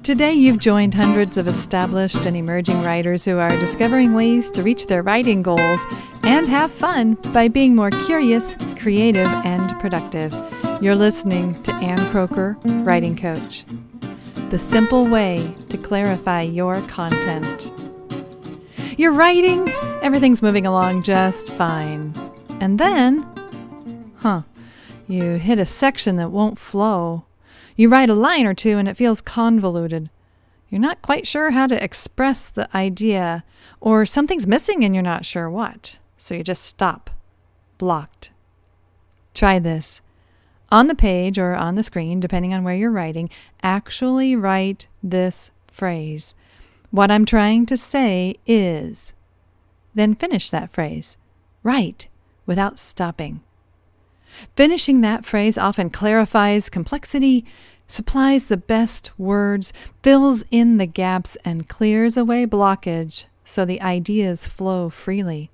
Today you've joined hundreds of established and emerging writers who are discovering ways to reach their writing goals and have fun by being more curious, creative, and productive. You're listening to Ann Kroeker, Writing Coach. The simple way to clarify your content. You're writing, everything's moving along just fine. And then, you hit a section that won't flow. You write a line or two and it feels convoluted. You're not quite sure how to express the idea, or something's missing and you're not sure what. So you just stop. Blocked. Try this. On the page or on the screen, depending on where you're writing, actually write this phrase. What I'm trying to say is. Then finish that phrase. Write without stopping. Finishing that phrase often clarifies complexity, supplies the best words, fills in the gaps, and clears away blockage so the ideas flow freely.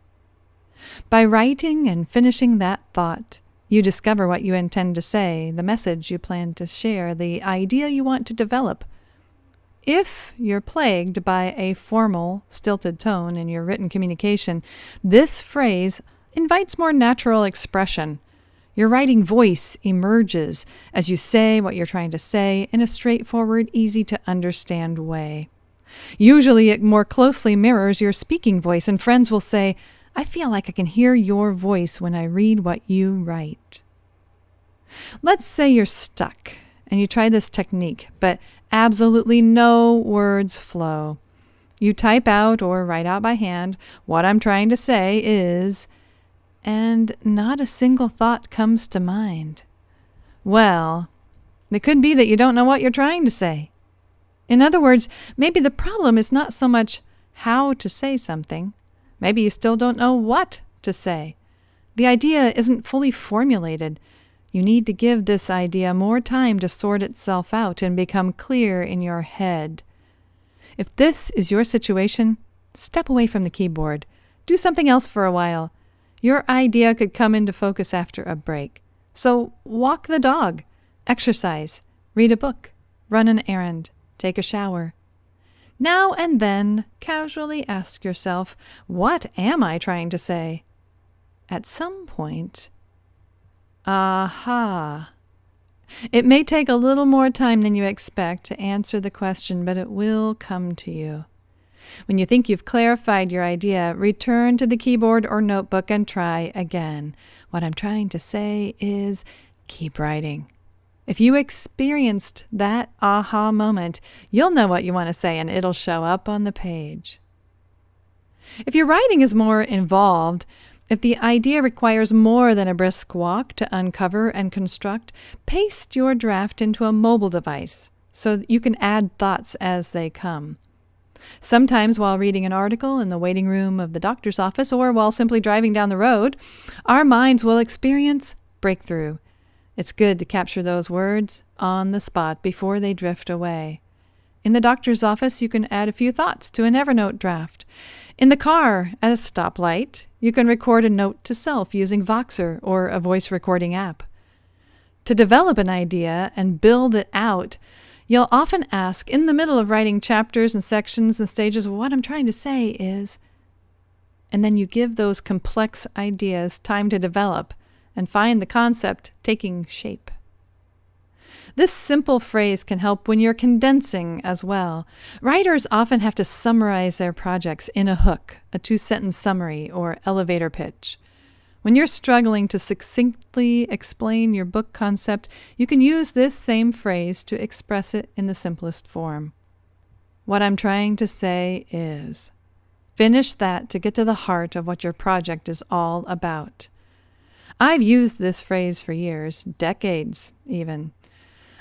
By writing and finishing that thought, you discover what you intend to say, the message you plan to share, the idea you want to develop. If you're plagued by a formal, stilted tone in your written communication, this phrase invites more natural expression. Your writing voice emerges as you say what you're trying to say in a straightforward, easy-to-understand way. Usually it more closely mirrors your speaking voice, and friends will say, I feel like I can hear your voice when I read what you write. Let's say you're stuck and you try this technique, but absolutely no words flow. You type out or write out by hand, what I'm trying to say is, and not a single thought comes to mind. Well, it could be that you don't know what you're trying to say. In other words, maybe the problem is not so much how to say something. Maybe you still don't know what to say. The idea isn't fully formulated. You need to give this idea more time to sort itself out and become clear in your head. If this is your situation, step away from the keyboard. Do something else for a while. Your idea could come into focus after a break. So walk the dog, exercise, read a book, run an errand, take a shower. Now and then, casually ask yourself, what am I trying to say? At some point, aha. It may take a little more time than you expect to answer the question, but it will come to you. When you think you've clarified your idea, return to the keyboard or notebook and try again. What I'm trying to say is keep writing. If you experienced that aha moment, you'll know what you want to say and it'll show up on the page. If your writing is more involved, if the idea requires more than a brisk walk to uncover and construct, paste your draft into a mobile device so you can add thoughts as they come. Sometimes while reading an article in the waiting room of the doctor's office or while simply driving down the road, our minds will experience breakthrough. It's good to capture those words on the spot before they drift away. In the doctor's office, you can add a few thoughts to an Evernote draft. In the car, at a stoplight, you can record a note to self using Voxer or a voice recording app. To develop an idea and build it out, you'll often ask, in the middle of writing chapters and sections and stages, what I'm trying to say is, and then you give those complex ideas time to develop and find the concept taking shape. This simple phrase can help when you're condensing as well. Writers often have to summarize their projects in a hook, a 2-sentence summary, or elevator pitch. When you're struggling to succinctly explain your book concept, you can use this same phrase to express it in the simplest form. What I'm trying to say is. Finish that to get to the heart of what your project is all about. I've used this phrase for years, decades even.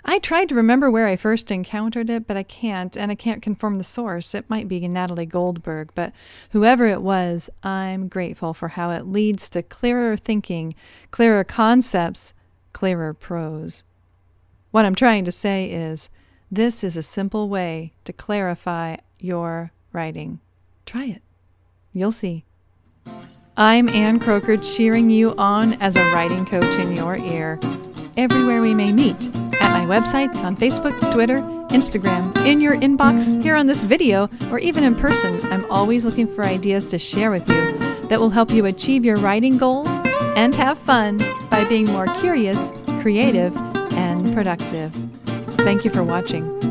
I tried to remember where I first encountered it, but I can't, and I can't confirm the source. It might be Natalie Goldberg, but whoever it was, I'm grateful for how it leads to clearer thinking, clearer concepts, clearer prose. What I'm trying to say is, this is a simple way to clarify your writing. Try it. You'll see. I'm Ann Kroeker, cheering you on as a writing coach in your ear. Everywhere we may meet, at at my website, on Facebook, Twitter, Instagram, in your inbox, here on this video, or even in person. I'm always looking for ideas to share with you that will help you achieve your writing goals and have fun by being more curious, creative, and productive. Thank you for watching.